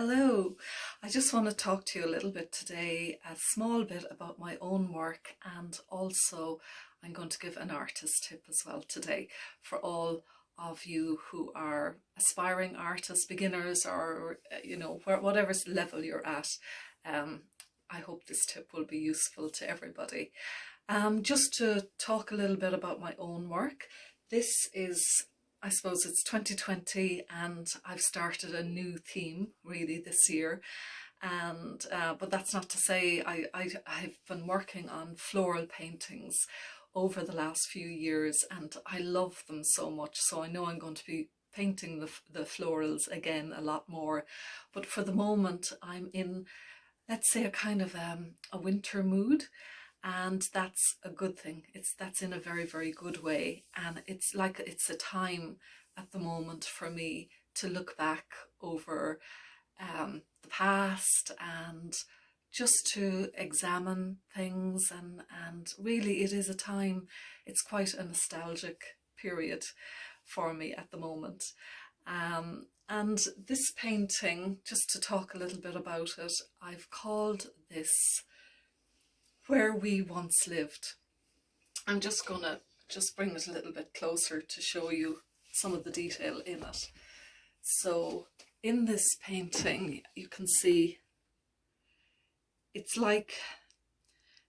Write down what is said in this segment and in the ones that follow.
Hello, I just want to talk to you a little bit today, a small bit about my own work, and also I'm going to give an artist tip as well today for all of you who are aspiring artists, beginners, or whatever level you're at. Um, I hope this tip will be useful to everybody. Just to talk a little bit about my own work. This is, I suppose it's 2020 and I've started a new theme really this year. And but that's not to say I've been working on floral paintings over the last few years and I love them so much. So I know I'm going to be painting the florals again a lot more. But for the moment I'm in, let's say, a kind of a winter mood. And that's a good thing. That's in a very, very good way. And it's like it's a time at the moment for me to look back over the past and just to examine things, and really it is a time, it's quite a nostalgic period for me at the moment. And this painting, just to talk a little bit about it, I've called this Where We Once Lived. I'm just gonna bring it a little bit closer to show you some of the detail in it. So in this painting you can see it's like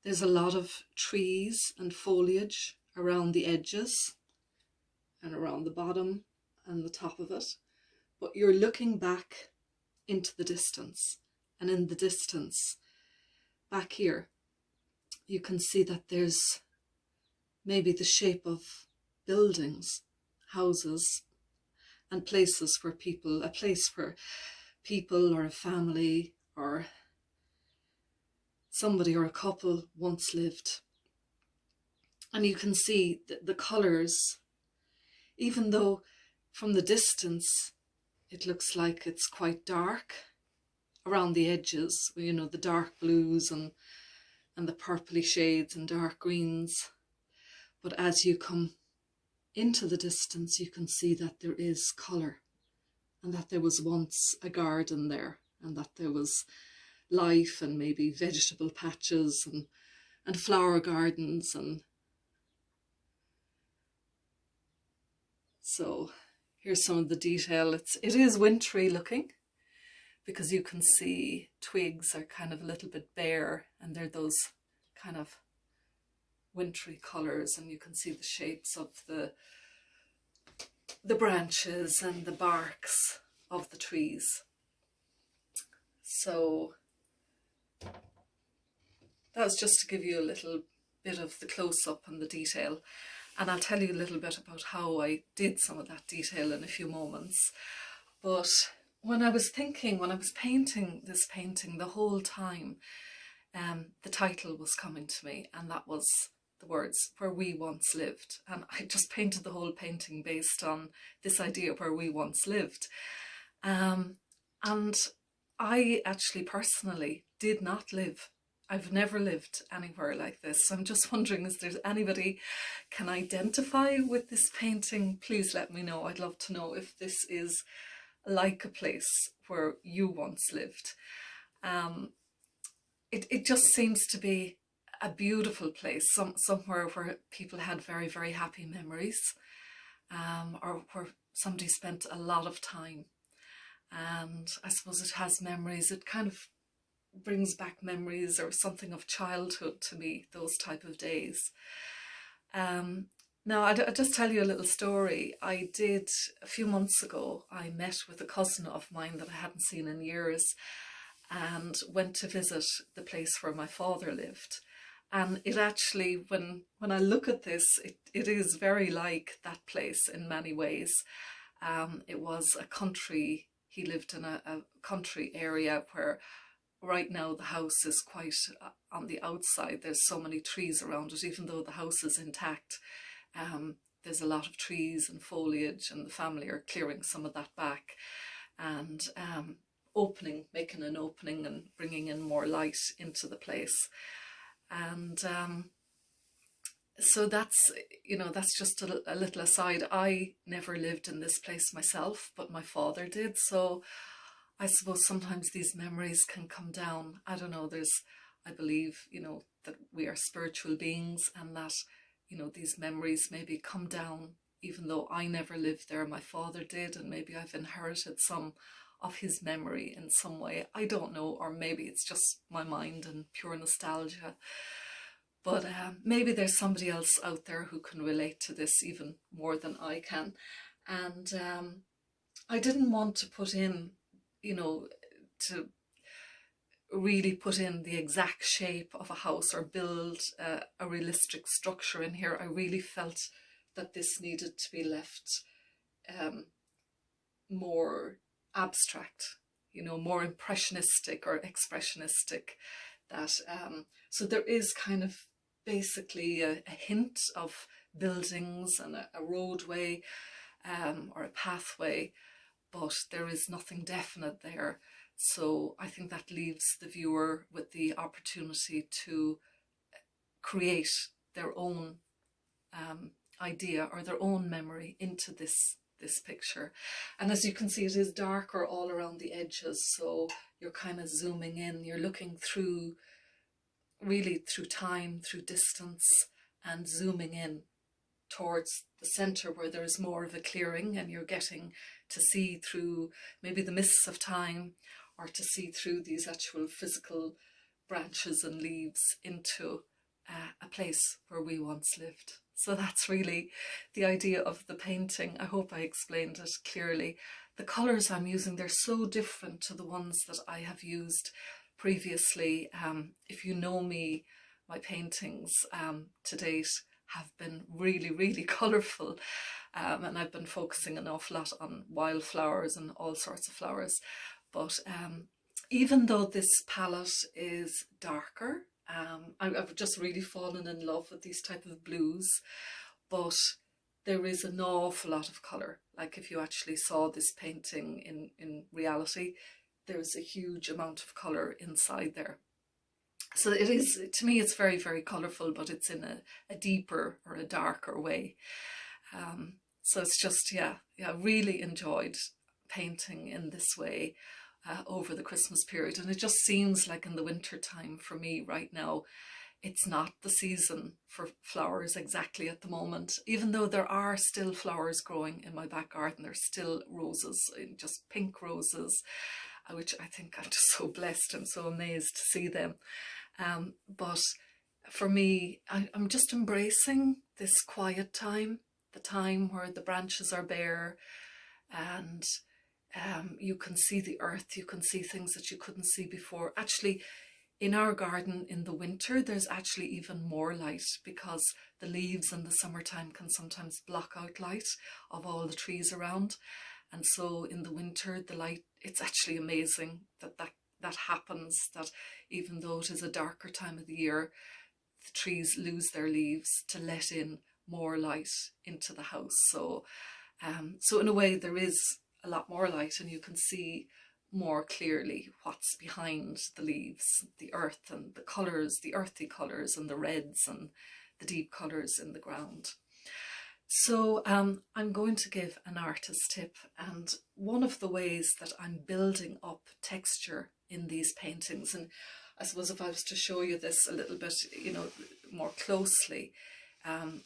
there's a lot of trees and foliage around the edges and around the bottom and the top of it, but you're looking back into the distance, and in the distance back here you can see that there's maybe the shape of buildings, houses, and places where people, a place where people or a family or somebody or a couple once lived. And you can see the colours, even though from the distance it looks like it's quite dark around the edges, you know, the dark blues and the purpley shades and dark greens. But as you come into the distance, you can see that there is colour, and that there was once a garden there, and that there was life and maybe vegetable patches and flower gardens. And so here's some of the detail. It is wintry looking, because you can see twigs are kind of a little bit bare, and they're those kind of wintry colours, and you can see the shapes of the branches and the barks of the trees. So that was just to give you a little bit of the close-up and the detail, and I'll tell you a little bit about how I did some of that detail in a few moments. But when I was painting this painting, the whole time the title was coming to me, and that was the words "Where We Once Lived." And I just painted the whole painting based on this idea of where we once lived. And I actually personally did not live. I've never lived anywhere like this. So I'm just wondering, is there anybody can identify with this painting? Please let me know. I'd love to know if this is like a place where you once lived. It just seems to be a beautiful place, somewhere where people had very, very happy memories, or where somebody spent a lot of time. And I suppose it has memories, it kind of brings back memories or something of childhood to me, those type of days. Now, I'll just tell you a little story. I did, a few months ago, I met with a cousin of mine that I hadn't seen in years, and went to visit the place where my father lived. And it actually, when I look at this, it is very like that place in many ways. It was a country, he lived in a country area where right now the house is quite on the outside. There's so many trees around it, even though the house is intact. There's a lot of trees and foliage, and the family are clearing some of that back and making an opening and bringing in more light into the place. And so that's just a little aside. I never lived in this place myself, but my father did. So I suppose sometimes these memories can come down. I don't know, I believe, that we are spiritual beings, and that, these memories maybe come down, even though I never lived there, my father did, and maybe I've inherited some of his memory in some way. I don't know, or maybe it's just my mind and pure nostalgia. But maybe there's somebody else out there who can relate to this even more than I can. And I didn't want to put in, to really put in the exact shape of a house or build a realistic structure in here. I really felt that this needed to be left more abstract, more impressionistic or expressionistic. That so there is kind of basically a hint of buildings and a roadway or a pathway, but there is nothing definite there. So I think that leaves the viewer with the opportunity to create their own idea or their own memory into this picture. And as you can see, it is darker all around the edges, so you're kind of zooming in, you're looking through, really through time, through distance, and zooming in towards the center where there is more of a clearing, and you're getting to see through maybe the mists of time, or to see through these actual physical branches and leaves into a place where we once lived. So that's really the idea of the painting. I hope I explained it clearly. The colours I'm using, they're so different to the ones that I have used previously. If you know me, my paintings to date have been really, really colourful, and I've been focusing an awful lot on wildflowers and all sorts of flowers. But even though this palette is darker, I've just really fallen in love with these type of blues, but there is an awful lot of colour. Like if you actually saw this painting in reality, there's a huge amount of colour inside there. So it is, to me, it's very, very colourful, but it's in a deeper or a darker way. So it's just, yeah, really enjoyed painting in this way over the Christmas period. And it just seems like in the winter time for me right now, it's not the season for flowers exactly at the moment, even though there are still flowers growing in my back garden. There's still roses, just pink roses, which I think I'm just so blessed and so amazed to see them. But for me, I'm just embracing this quiet time, the time where the branches are bare, and you can see the earth, you can see things that you couldn't see before. Actually, in our garden in the winter, there's actually even more light, because the leaves in the summertime can sometimes block out light of all the trees around. And so in the winter, the light, it's actually amazing that happens, that even though it is a darker time of the year, the trees lose their leaves to let in more light into the house. So in a way, there is a lot more light, and you can see more clearly what's behind the leaves, the earth and the colours, the earthy colours and the reds and the deep colours in the ground. So I'm going to give an artist tip, and one of the ways that I'm building up texture in these paintings, and I suppose if I was to show you this a little bit, more closely,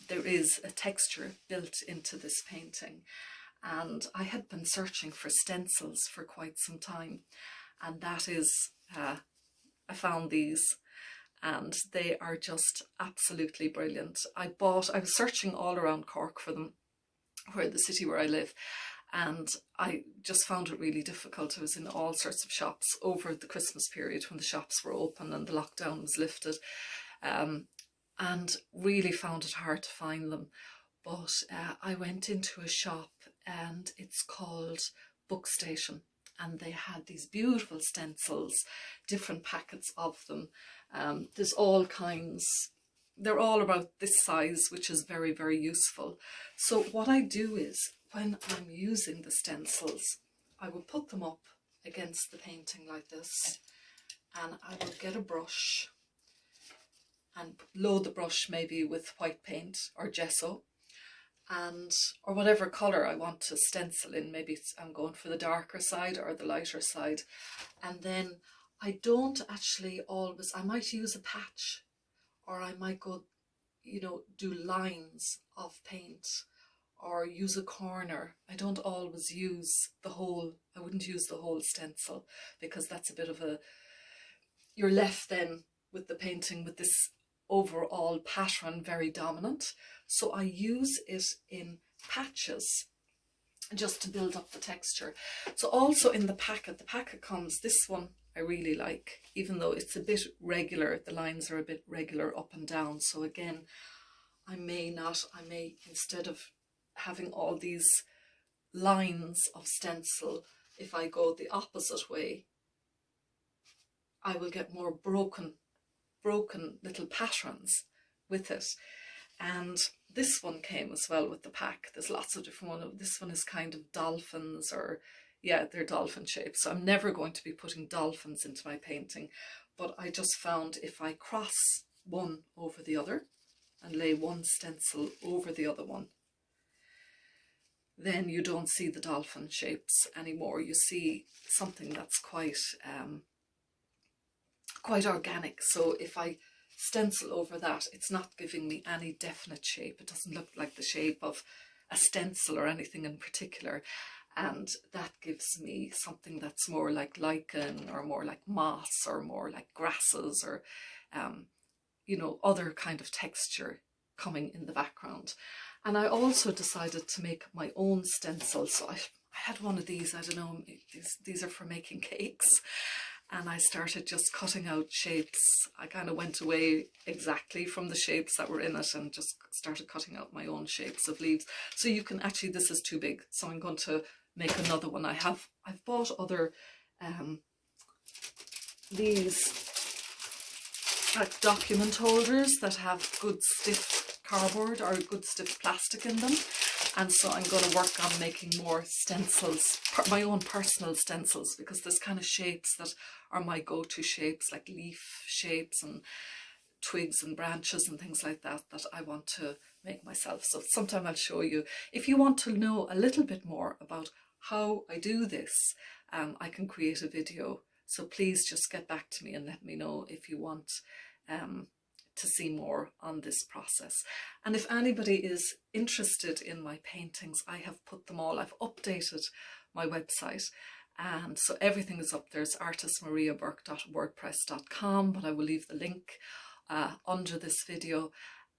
there is a texture built into this painting. And I had been searching for stencils for quite some time, and that is, I found these, and they are just absolutely brilliant. I was searching all around Cork for them, the city where I live, and I just found it really difficult. I was in all sorts of shops over the Christmas period when the shops were open and the lockdown was lifted, and really found it hard to find them. But I went into a shop, and it's called Bookstation, and they had these beautiful stencils, different packets of them. There's all kinds, they're all about this size, which is very, very useful. So what I do is, when I'm using the stencils, I will put them up against the painting like this, and I will get a brush and load the brush maybe with white paint or gesso, and or whatever colour I want to stencil in. Maybe I'm going for the darker side or the lighter side. And then I don't actually always, I might use a patch, or I might go, you know, do lines of paint or use a corner. I don't always use the whole, I wouldn't use the whole stencil, because that's a bit of a, you're left then with the painting with this overall pattern very dominant. So I use it in patches just to build up the texture. So also in the packet comes, this one I really like, even though it's a bit regular, the lines are a bit regular up and down. So again, I may, instead of having all these lines of stencil, if I go the opposite way, I will get more broken little patterns with it. And this one came as well with the pack. There's lots of different ones. This one is kind of dolphins, or yeah, they're dolphin shapes. So I'm never going to be putting dolphins into my painting, but I just found if I cross one over the other and lay one stencil over the other one, then you don't see the dolphin shapes anymore. You see something that's quite organic. So if I stencil over that, it's not giving me any definite shape. It doesn't look like the shape of a stencil or anything in particular. And that gives me something that's more like lichen, or more like moss, or more like grasses, or you know, other kind of texture coming in the background. And I also decided to make my own stencils. So I had one of these, I don't know, these are for making cakes. And I started just cutting out shapes. I kind of went away exactly from the shapes that were in it and just started cutting out my own shapes of leaves. So you can actually, this is too big, so I'm going to make another one. I've bought other these like document holders that have good stiff cardboard or good stiff plastic in them. And so I'm going to work on making more stencils, my own personal stencils, because there's kind of shapes that are my go-to shapes, like leaf shapes and twigs and branches and things like that, that I want to make myself. So sometime I'll show you. If you want to know a little bit more about how I do this, I can create a video. So please just get back to me and let me know if you want to see more on this process. And if anybody is interested in my paintings, I have put them all, I've updated my website, and so everything is up there. It's artistmariaburke.wordpress.com, but I will leave the link under this video,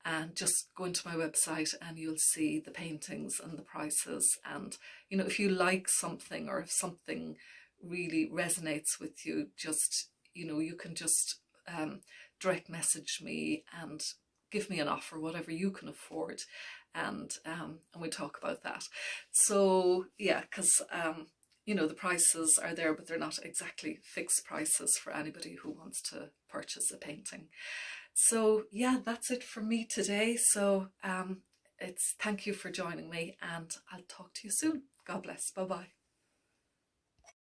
and just go into my website and you'll see the paintings and the prices. And you know, if you like something, or if something really resonates with you, just, you know, you can just direct message me and give me an offer, whatever you can afford, and we talk about that. So yeah, because you know, the prices are there, but they're not exactly fixed prices for anybody who wants to purchase a painting. So yeah, that's it for me today. So thank you for joining me, and I'll talk to you soon. God bless. Bye bye.